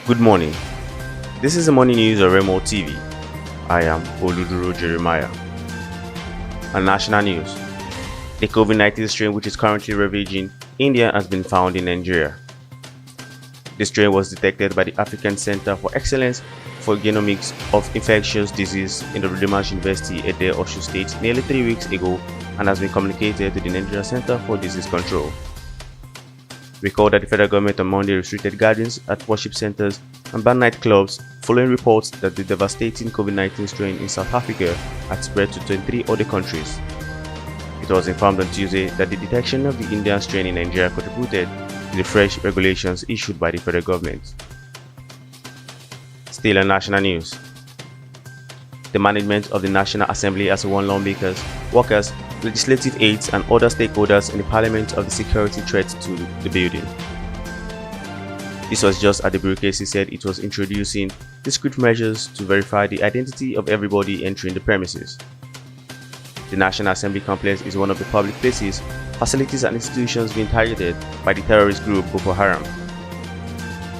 Good morning. This is the morning news of Remo TV. I am Oluduro Jeremiah. On national news, the COVID-19 strain which is currently ravaging India has been found in Nigeria. The strain was detected by the African Center for Excellence for Genomics of Infectious Disease in the Redeemer's University, Ede, Osun State, nearly 3 weeks ago and has been communicated to the Nigeria Center for Disease Control. Recall that the federal government on Monday restricted gatherings at worship centers and banned nightclubs following reports that the devastating COVID-19 strain in South Africa had spread to 23 other countries. It was informed on Tuesday that the detection of the Indian strain in Nigeria contributed to the fresh regulations issued by the federal government. Still on national news, the management of the National Assembly has warned lawmakers, workers, legislative aides and other stakeholders in the parliament of the security threat to the building. This was just as the bureaucracy said it was introducing discrete measures to verify the identity of everybody entering the premises. The National Assembly complex is one of the public places, facilities and institutions being targeted by the terrorist group Boko Haram.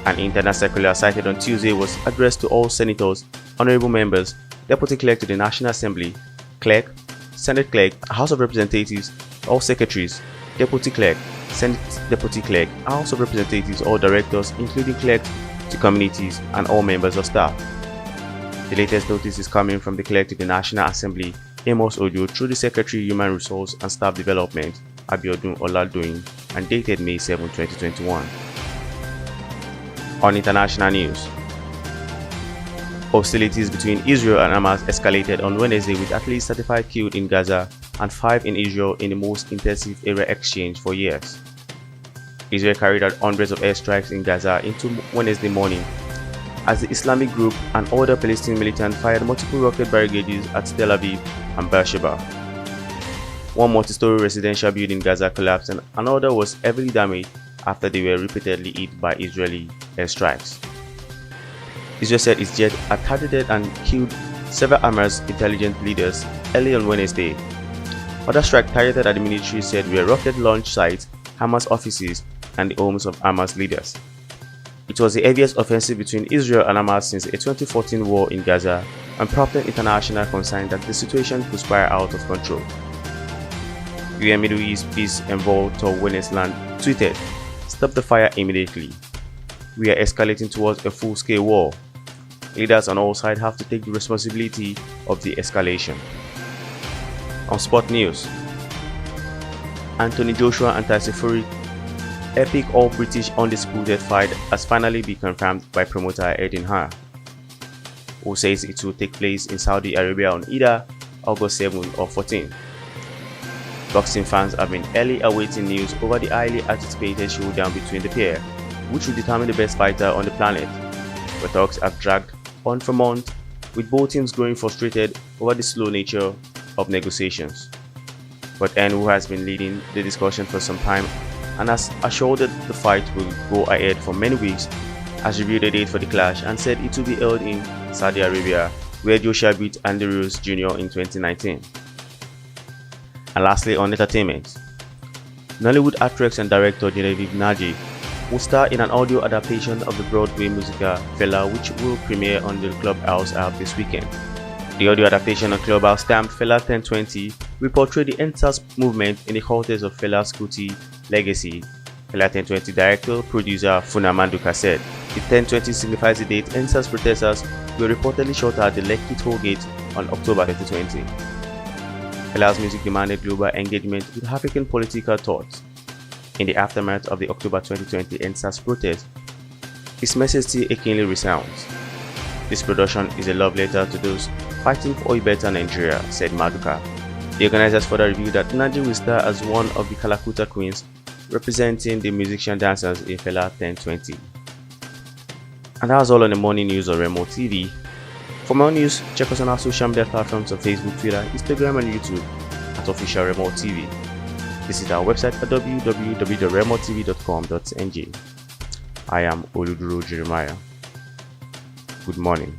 An internal circular cited on Tuesday was addressed to all senators, honorable members, deputy clerk to the National Assembly, clerk, Senate clerk, House of Representatives, all secretaries, deputy clerk, Senate deputy clerk, House of Representatives, all directors, including clerks to communities and all members of staff. The latest notice is coming from the clerk to the National Assembly, Amos Ojo, through the Secretary Human Resource and Staff Development, Abiodun Oladoyin, and dated May 7, 2021. On international news, hostilities between Israel and Hamas escalated on Wednesday with at least 35 killed in Gaza and 5 in Israel in the most intensive aerial exchange for years. Israel carried out hundreds of airstrikes in Gaza into Wednesday morning as the Islamic group and other Palestinian militants fired multiple rocket barricades at Tel Aviv and Beersheba. One multi-story residential building in Gaza collapsed and another was heavily damaged after they were repeatedly hit by Israeli airstrikes. Israel said its jet had targeted and killed several Hamas intelligence leaders early on Wednesday. Other strikes targeted at the military said were rocket launch sites, Hamas offices, and the homes of Hamas leaders. It was the heaviest offensive between Israel and Hamas since a 2014 war in Gaza and prompted international concern that the situation could spiral out of control. UN Middle East Peace Envoy Tor Wennesland tweeted, "Stop the fire immediately. We are escalating towards a full-scale war. Leaders on all sides have to take the responsibility of the escalation." On sport news, Anthony Joshua and Tyson Fury epic all-British undisputed fight has finally been confirmed by promoter Eddie Hearn, who says it will take place in Saudi Arabia on either August 7 or 14. Boxing fans have been early awaiting news over the highly anticipated showdown between the pair, which will determine the best fighter on the planet. But talks have dragged on for months, with both teams growing frustrated over the slow nature of negotiations. But Hearn, who has been leading the discussion for some time and has assured that the fight will go ahead for many weeks, has revealed a date for the clash and said it will be held in Saudi Arabia, where Joshua beat Andy Ruiz Jr. in 2019. And lastly, on entertainment, Nollywood actress and director Genevieve Nnaji will star in an audio adaptation of the Broadway musical Fela, which will premiere on the Clubhouse app this weekend. The audio adaptation on Clubhouse, stamped Fela 1020, will portray the EndSARS movement in the quarters of Fela's Kuti legacy. Fela 1020 director, producer Funamanduka said, "The 1020 signifies the date EndSARS protesters were reportedly shot at the Lekki toll gate on October 2020. Fela's music demanded global engagement with African political thoughts. In the aftermath of the October 2020 EndSARS protest, his message still achingly resounds. This production is a love letter to those fighting for a better Nigeria," said Maduka. The organizers further revealed that Nnaji will star as one of the Kalakuta queens, representing the musician dancers in Fela 1020. And that was all on the morning news on Remo TV. For more news, check us on our social media platforms on Facebook, Twitter, Instagram, and YouTube at Official Remo TV. Visit our website at www.remotv.com.ng. I am Oluduro Jeremiah. Good morning.